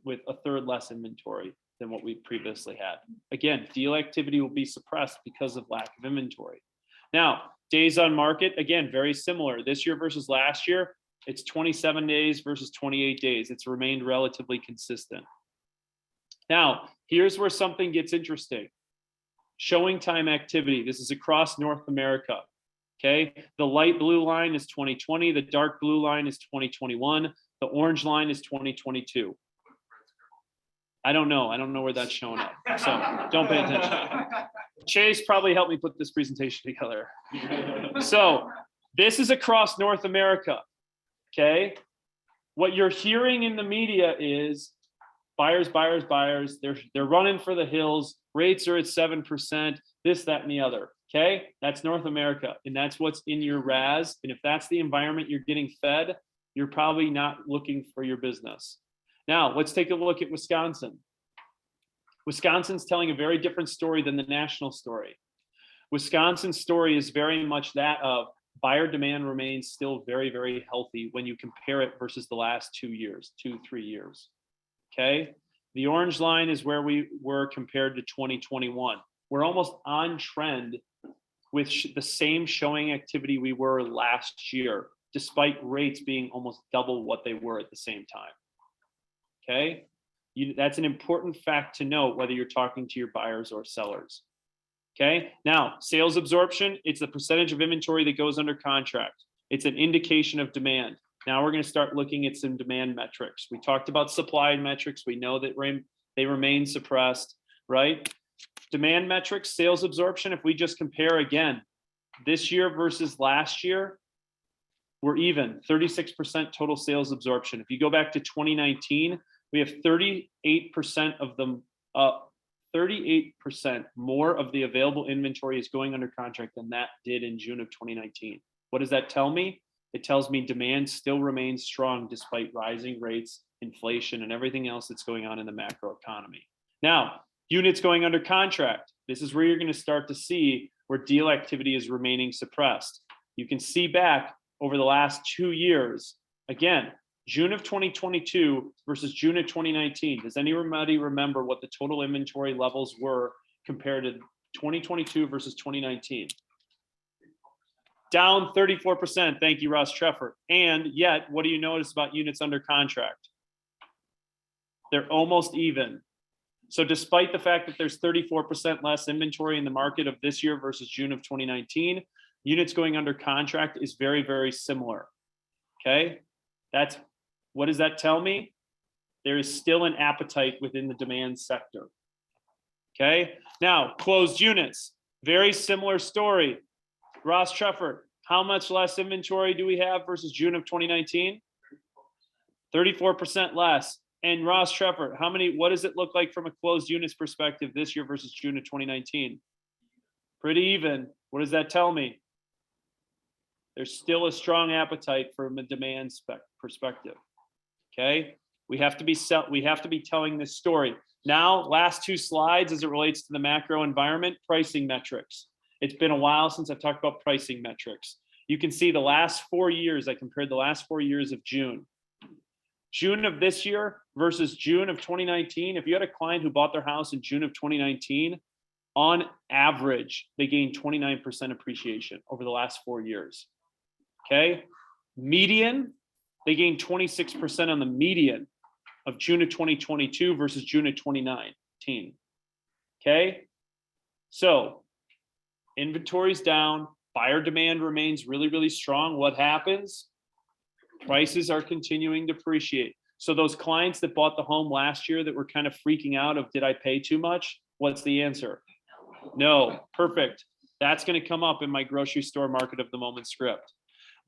with a third less inventory than what we previously had. Again, deal activity will be suppressed because of lack of inventory. Now, days on market, again, very similar. This year versus last year, it's 27 days versus 28 days. It's remained relatively consistent. Now, here's where something gets interesting. Showing time activity. This is across North America. Okay, the light blue line is 2020, the dark blue line is 2021, the orange line is 2022. I don't know where that's showing up, so don't pay attention. Chase probably helped me put this presentation together. So this is across North America, okay? What you're hearing in the media is buyers, buyers, buyers, they're running for the hills, rates are at 7%, this, that, and the other. Okay, that's North America, and that's what's in your RAS. And if that's the environment you're getting fed, you're probably not looking for your business. Now, let's take a look at Wisconsin. Wisconsin's telling a very different story than the national story. Wisconsin's story is very much that of buyer demand remains still very, very healthy when you compare it versus the last 2 years, 2-3 years. Okay, the orange line is where we were compared to 2021. We're almost on trend with the same showing activity we were last year, despite rates being almost double what they were at the same time. Okay, that's an important fact to note whether you're talking to your buyers or sellers. Okay, now sales absorption, it's the percentage of inventory that goes under contract. It's an indication of demand. Now we're going to start looking at some demand metrics. We talked about supply metrics. We know that they remain suppressed, right? Demand metrics, sales absorption, if we just compare again, this year versus last year, we're even, 36% total sales absorption. If you go back to 2019, we have 38% of them, 38% more of the available inventory is going under contract than that did in June of 2019. What does that tell me? It tells me demand still remains strong despite rising rates, inflation, and everything else that's going on in the macro economy. Now, units going under contract. This is where you're going to start to see where deal activity is remaining suppressed. You can see back over the last 2 years, again, June of 2022 versus June of 2019. Does anybody remember what the total inventory levels were compared to 2022 versus 2019? Down 34%. Thank you, Ross Treffer. And yet, what do you notice about units under contract? They're almost even. So despite the fact that there's 34% less inventory in the market of this year versus June of 2019, units going under contract is very, very similar. Okay, what does that tell me? There is still an appetite within the demand sector. Okay, now closed units, very similar story. Ross Treffer, how much less inventory do we have versus June of 2019? 34% less. And Ross Treffer, what does it look like from a closed units perspective this year versus June of 2019? Pretty even. What does that tell me? There's still a strong appetite from a demand perspective. Okay, we have to be telling this story. Now, last 2 slides as it relates to the macro environment, pricing metrics. It's been a while since I've talked about pricing metrics. You can see the last 4 years, I compared the last 4 years of June. June of this year versus June of 2019, if you had a client who bought their house in June of 2019, on average, they gained 29% appreciation over the last 4 years. Okay, median, they gained 26% on the median of June of 2022 versus June of 2019. Okay, so inventory's down, buyer demand remains really, really strong. What happens? Prices are continuing to appreciate. So those clients that bought the home last year that were kind of freaking out of, did I pay too much? What's the answer? No. Perfect. That's going to come up in my grocery store market of the moment script.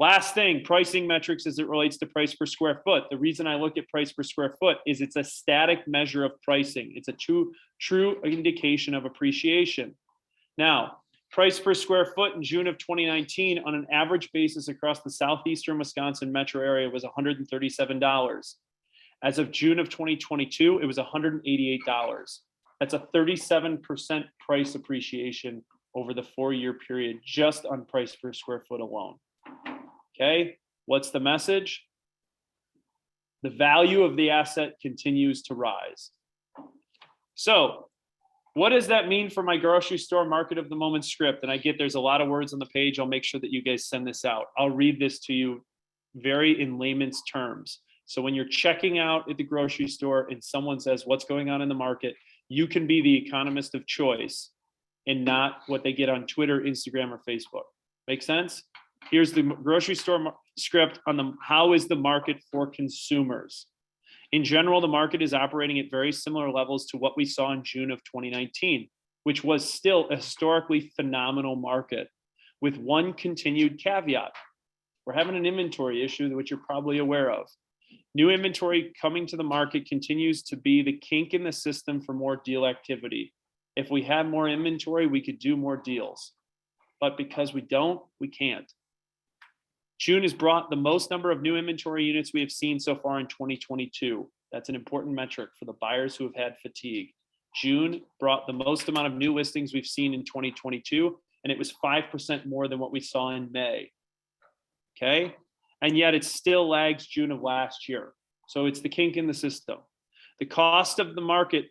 Last thing, pricing metrics as it relates to price per square foot. The reason I look at price per square foot is it's a static measure of pricing. It's a true indication of appreciation. Now, price per square foot in June of 2019 on an average basis across the southeastern Wisconsin metro area was $137. As of June of 2022, it was $188. That's a 37% price appreciation over the 4-year period, just on price per square foot alone. Okay, what's the message? The value of the asset continues to rise. So what does that mean for my grocery store market of the moment script? And I get there's a lot of words on the page. I'll make sure that you guys send this out. I'll read this to you very in layman's terms. So when you're checking out at the grocery store and someone says, what's going on in the market, you can be the economist of choice and not what they get on Twitter, Instagram, or Facebook. Make sense? Here's the grocery store script on how is the market for consumers. In general, the market is operating at very similar levels to what we saw in June of 2019, which was still a historically phenomenal market, with one continued caveat. We're having an inventory issue, which you're probably aware of. New inventory coming to the market continues to be the kink in the system for more deal activity. If we had more inventory, we could do more deals. But because we don't, we can't. June has brought the most number of new inventory units we have seen so far in 2022. That's an important metric for the buyers who have had fatigue. June brought the most amount of new listings we've seen in 2022, and it was 5% more than what we saw in May. Okay? And yet it still lags June of last year. So it's the kink in the system. The cost of the market,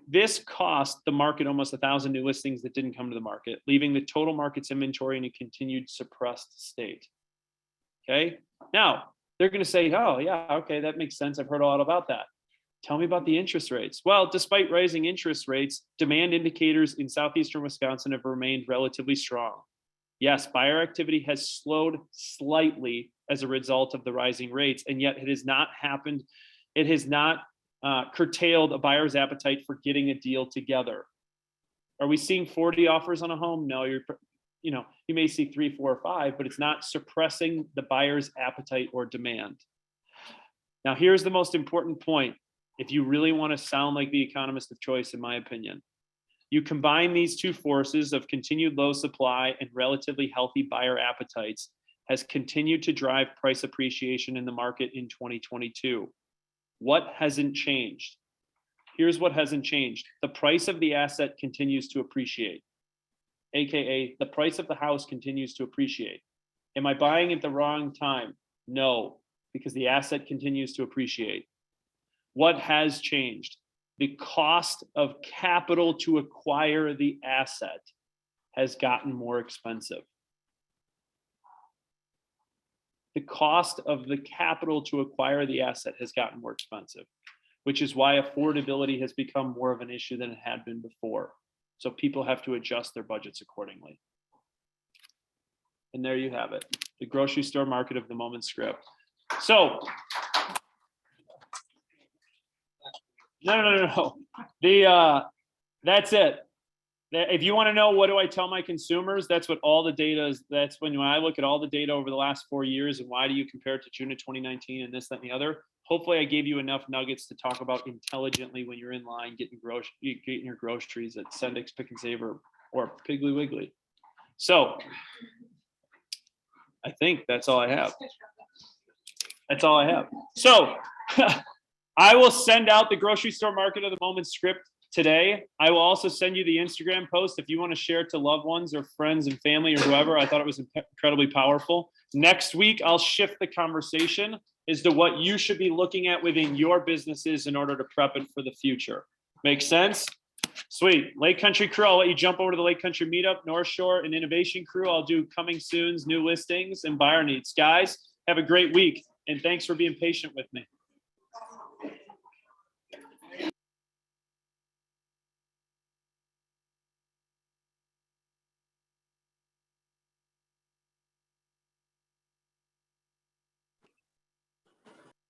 this cost the market almost 1,000 new listings that didn't come to the market, leaving the total market's inventory in a continued suppressed state. Okay, now they're going to say, oh, yeah, okay, that makes sense. I've heard a lot about that. Tell me about the interest rates. Well, despite rising interest rates, demand indicators in southeastern Wisconsin have remained relatively strong. Yes, buyer activity has slowed slightly as a result of the rising rates, and yet it has not happened. It has not curtailed a buyer's appetite for getting a deal together. Are we seeing 40 offers on a home? No, you may see 3, 4, or 5, but it's not suppressing the buyer's appetite or demand. Now, here's the most important point. If you really want to sound like the economist of choice, in my opinion, you combine these two forces of continued low supply and relatively healthy buyer appetites has continued to drive price appreciation in the market in 2022. What hasn't changed? Here's what hasn't changed. The price of the asset continues to appreciate. AKA the price of the house continues to appreciate. Am I buying at the wrong time? No, because the asset continues to appreciate. What has changed? The cost of capital to acquire the asset has gotten more expensive. The cost of the capital to acquire the asset has gotten more expensive, which is why affordability has become more of an issue than it had been before. So people have to adjust their budgets accordingly. And there you have it, the grocery store market of the moment script. So, no. That's it. If you want to know what do I tell my consumers, that's what all the data is. That's when I look at all the data over the last 4 years and why do you compare it to June of 2019 and this, that, and the other. Hopefully I gave you enough nuggets to talk about intelligently when you're in line getting your groceries at Sendix, Pick and Save, or Piggly Wiggly. So I think that's all I have. That's all I have. So I will send out the grocery store market of the moment script today. I will also send you the Instagram post if you want to share it to loved ones or friends and family or whoever. I thought it was incredibly powerful. Next week, I'll shift the conversation as to what you should be looking at within your businesses in order to prep it for the future. Make sense? Sweet. Lake Country crew, I'll let you jump over to the Lake Country Meetup, North Shore, and Innovation crew. I'll do coming soons, new listings, and buyer needs. Guys, have a great week, and thanks for being patient with me.